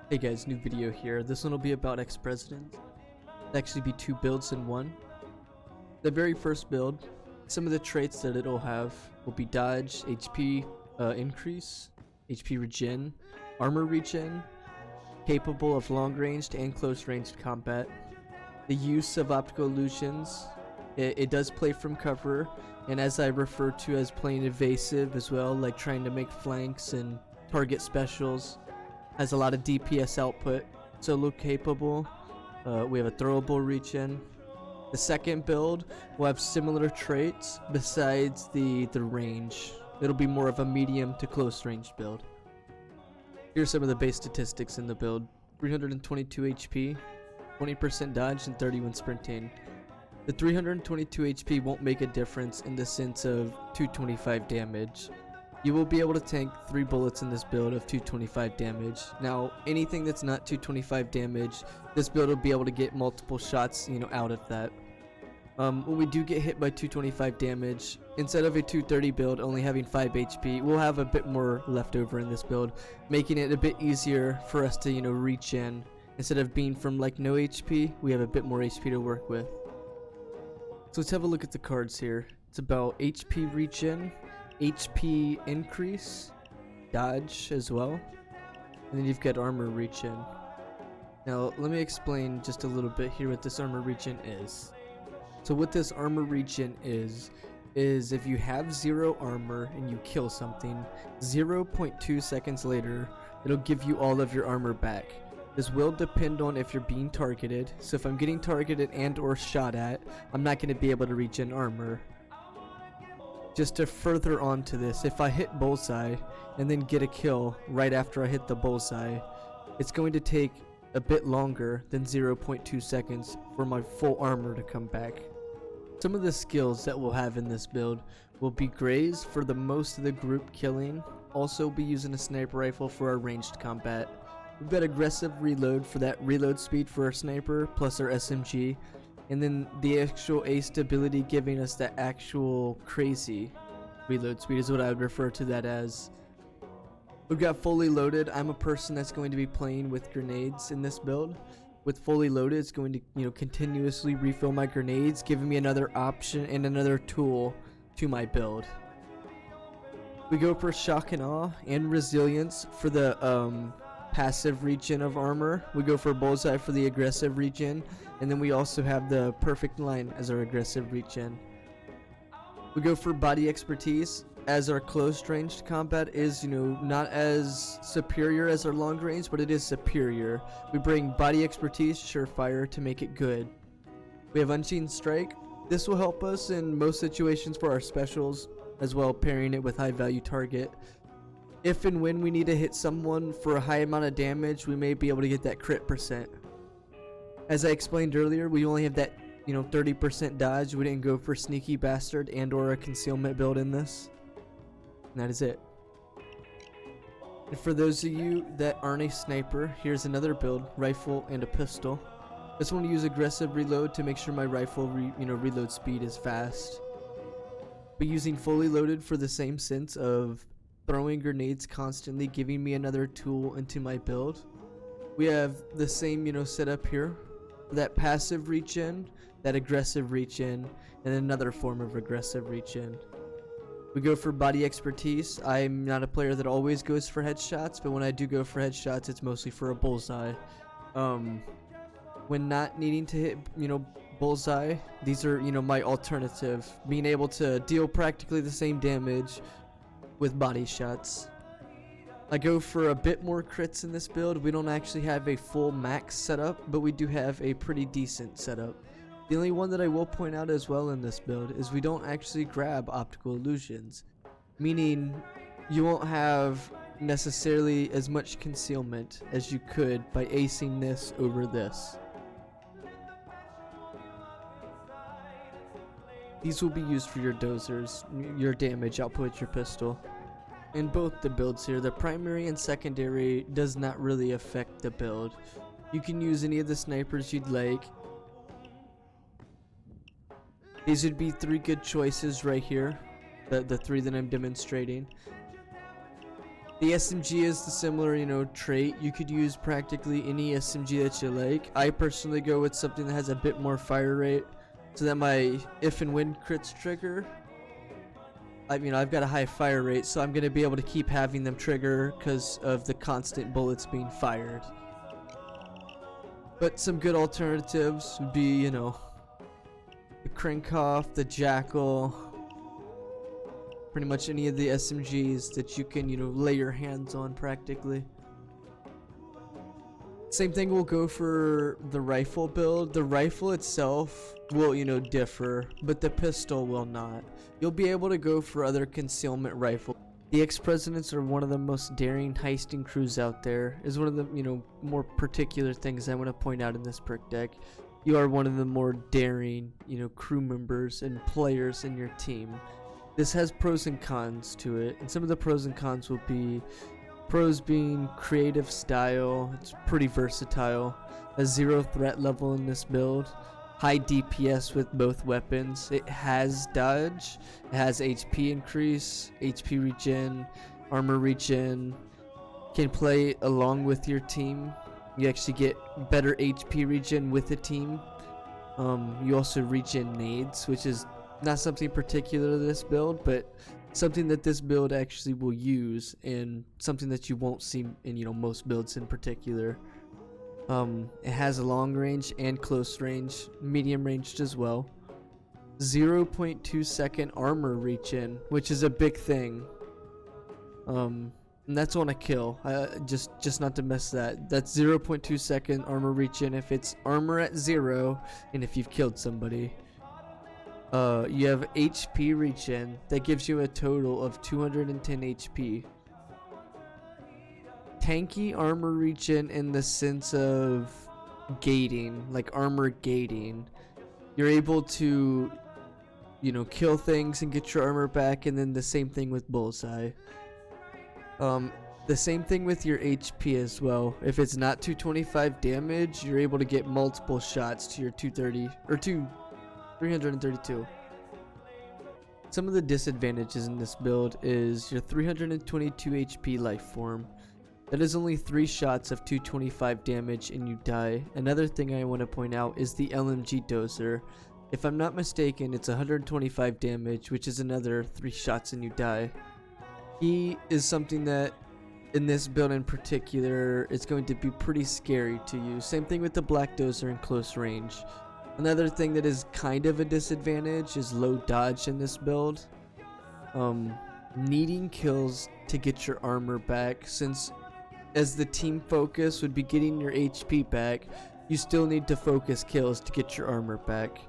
Hey guys, new video here. This one will be about ex-presidents. It'll actually be two builds in one. The very first build, some of the traits that it'll have will be dodge, HP increase, HP regen, armor regen, capable of long-ranged and close-ranged combat. The use of optical illusions, it does play from cover, and as I refer to as playing evasive as well, like trying to make flanks and target specials. Has a lot of DPS output, solo capable. We have a throwable regen. The second build will have similar traits besides the range. It'll be more of a medium to close range build. Here's some of the base statistics in the build: 322 HP, 20% dodge, and 31 sprinting. The 322 HP won't make a difference in the sense of 225 damage. You will be able to tank 3 bullets in this build of 225 damage. Now, anything that's not 225 damage, this build will be able to get multiple shots, out of that. When we do get hit by 225 damage, instead of a 230 build only having 5 HP, we'll have a bit more left over in this build, making it a bit easier for us to, reach in. Instead of being from like no HP, we have a bit more HP to work with. So let's have a look at the cards here. It's about HP regen, HP increase, dodge as well, and then you've got armor regen. Now let me explain just a little bit here what this armor regen is. So what this armor regen is if you have 0 armor and you kill something, 0.2 seconds later it'll give you all of your armor back. This will depend on if you're being targeted, so if I'm getting targeted and or shot at, I'm not going to be able to regen armor. Just to further on to this, if I hit bullseye and then get a kill right after I hit the bullseye, it's going to take a bit longer than 0.2 seconds for my full armor to come back. Some of the skills that we'll have in this build will be graze for the most of the group killing, also be using a sniper rifle for our ranged combat. We've got aggressive reload for that reload speed for our sniper plus our SMG. And then the actual ace ability giving us that actual crazy reload speed is what I would refer to that as. We've got fully loaded. I'm a person that's going to be playing with grenades in this build. With fully loaded, it's going to continuously refill my grenades, giving me another option and another tool to my build. We go for shock and awe and resilience for the passive regen of armor. We go for bullseye for the aggressive regen, and then we also have the perfect line as our aggressive regen. We go for body expertise as our close ranged combat is not as superior as our long range, but it is superior. We bring body expertise surefire to make it good. We have unseen strike. This will help us in most situations for our specials, as well pairing it with high value target. If and when we need to hit someone for a high amount of damage, we may be able to get that crit percent. As I explained earlier, we only have that 30% dodge. We didn't go for sneaky bastard and or a concealment build in this. And that is it. And for those of you that aren't a sniper, here's another build: rifle and a pistol. This one, use aggressive reload to make sure my rifle reload speed is fast. But using fully loaded for the same sense of throwing grenades constantly, giving me another tool into my build. We have the same setup here: that passive regen, that aggressive regen, and another form of aggressive regen. We go for body expertise. I'm not a player that always goes for headshots, but when I do go for headshots, it's mostly for a bullseye. When not needing to hit bullseye, these are my alternative, being able to deal practically the same damage with body shots. I go for a bit more crits in this build. We don't actually have a full max setup, but we do have a pretty decent setup. The only one that I will point out as well in this build is we don't actually grab optical illusions, meaning you won't have necessarily as much concealment as you could by acing this over this. These will be used for your dozers, your damage output with your pistol. In both the builds here, the primary and secondary does not really affect the build. You can use any of the snipers you'd like. These would be 3 good choices right here, the 3 that I'm demonstrating. The SMG is the similar, trait. You could use practically any SMG that you like. I personally go with something that has a bit more fire rate, so that my if and when crits trigger, I've got a high fire rate, so I'm gonna be able to keep having them trigger because of the constant bullets being fired. But some good alternatives would be, the Krinkhoff, the Jackal, pretty much any of the SMGs that you can, lay your hands on practically. Same thing will go for the rifle build. The rifle itself will, differ, but the pistol will not. You'll be able to go for other concealment rifles. The ex-presidents are one of the most daring heisting crews out there. Is one of the, more particular things I want to point out in this perk deck. You are one of the more daring, crew members and players in your team. This has pros and cons to it, and some of the pros and cons will be pros being creative style. It's pretty versatile. A 0 threat level in this build. High DPS with both weapons. It has dodge. It has HP increase, HP regen, armor regen. Can play along with your team. You actually get better HP regen with the team. You also regen nades, which is not something particular to this build, but something that this build actually will use, and something that you won't see in most builds in particular. It has a long range and close range, medium ranged as well. 0.2 second armor regen, which is a big thing. And that's on a kill. Just not to miss that. That's 0.2 second armor regen if it's armor at 0 and if you've killed somebody. You have HP regen that gives you a total of 210 HP. Tanky armor regen in the sense of gating, like armor gating. You're able to, kill things and get your armor back, and then the same thing with bullseye. The same thing with your HP as well. If it's not 225 damage, you're able to get multiple shots to your 230 or 332. Some of the disadvantages in this build is your 322 HP life form. That is only 3 shots of 225 damage and you die. Another thing I want to point out is the LMG dozer. If I'm not mistaken, it's 125 damage, which is another 3 shots and you die. He is something that in this build in particular is going to be pretty scary to you. Same thing with the black dozer in close range. Another thing that is kind of a disadvantage is low dodge in this build. Needing kills to get your armor back, since as the team focus would be getting your HP back, you still need to focus kills to get your armor back.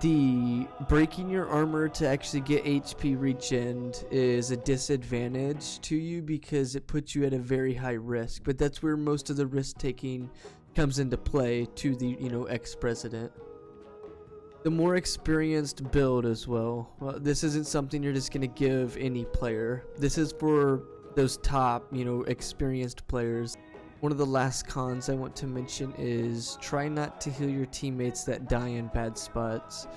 The breaking your armor to actually get HP regened is a disadvantage to you because it puts you at a very high risk, but that's where most of the risk taking comes into play to the ex-president. The more experienced build as well. This isn't something you're just gonna give any player. This is for those top experienced players. One of the last cons I want to mention is try not to heal your teammates that die in bad spots.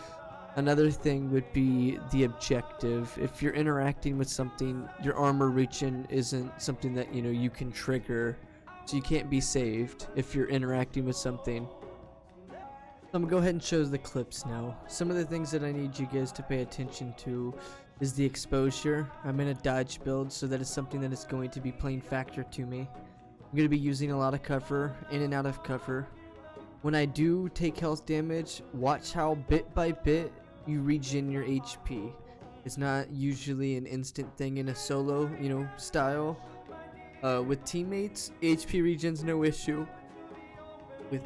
Another thing would be the objective. If you're interacting with something, your armor regen isn't something that you can trigger, so you can't be saved if you're interacting with something. I'm gonna go ahead and show the clips now. Some of the things that I need you guys to pay attention to is the exposure. I'm in a dodge build, so that is something that is going to be playing factor to me. I'm going to be using a lot of cover, in and out of cover. When I do take health damage, watch how bit by bit you regen your HP. It's not usually an instant thing in a solo, style. With teammates, HP regen's no issue. With,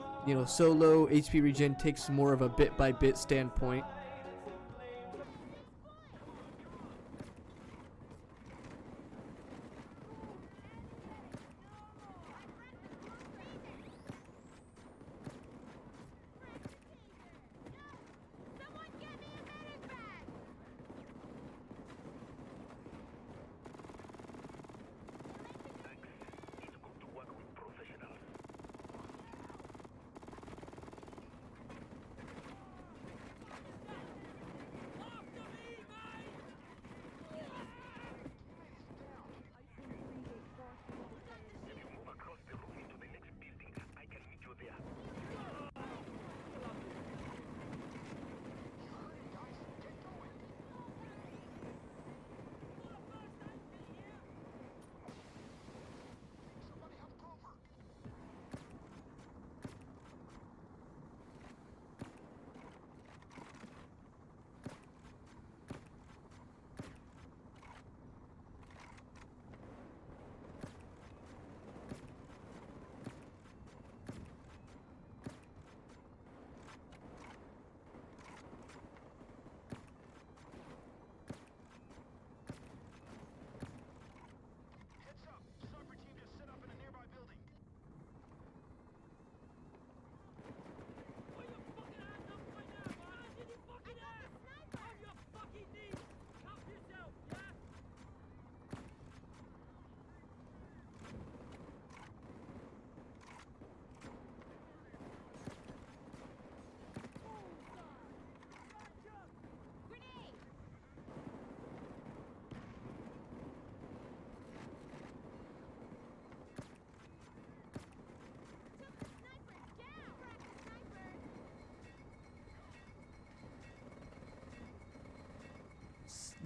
solo, HP regen takes more of a bit by bit standpoint.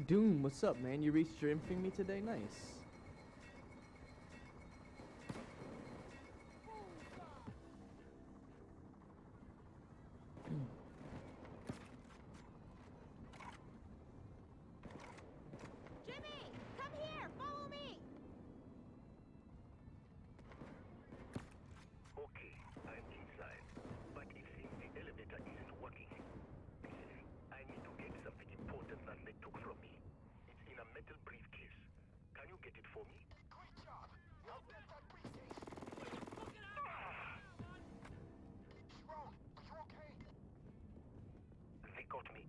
Doom, what's up, man? You reached your infamy today? Nice. Jimmy, come here, follow me. Okay, I'm inside, but it seems the elevator isn't working. Listen, I need to get something important that they took from me. It's in a metal briefcase. Can you get it for me? Great job! I'll get that briefcase! Sharon, are you okay? They got me,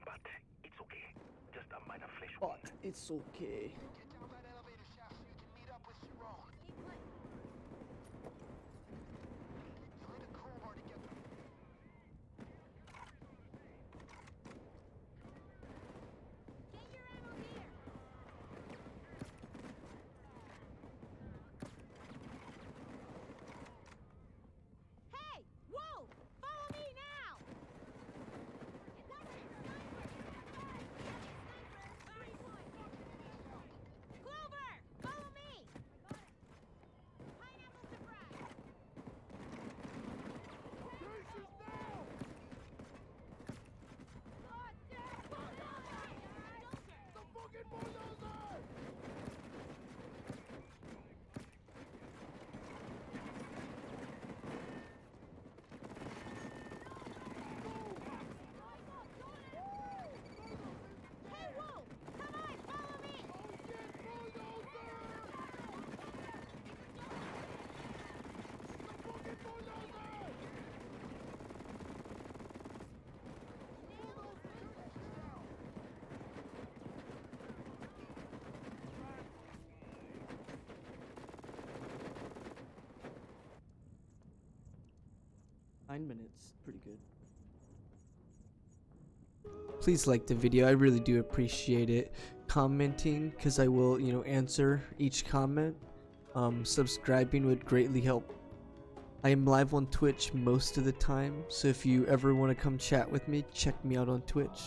but it's okay. Just a minor flesh wound. But it's okay. Get down that elevator shaft so you can meet up with Sharon. Keep playing. You need a crowbar to get them. Get your ammo here. Hey, Wolf, follow me now. Clover, follow me. Pineapple surprise. Hey, Wolf, come on, follow me. Nine minutes, pretty good. Please like the video, I really do appreciate it. Commenting, because I will, answer each comment. Subscribing would greatly help. I am live on Twitch most of the time, so if you ever want to come chat with me, check me out on Twitch.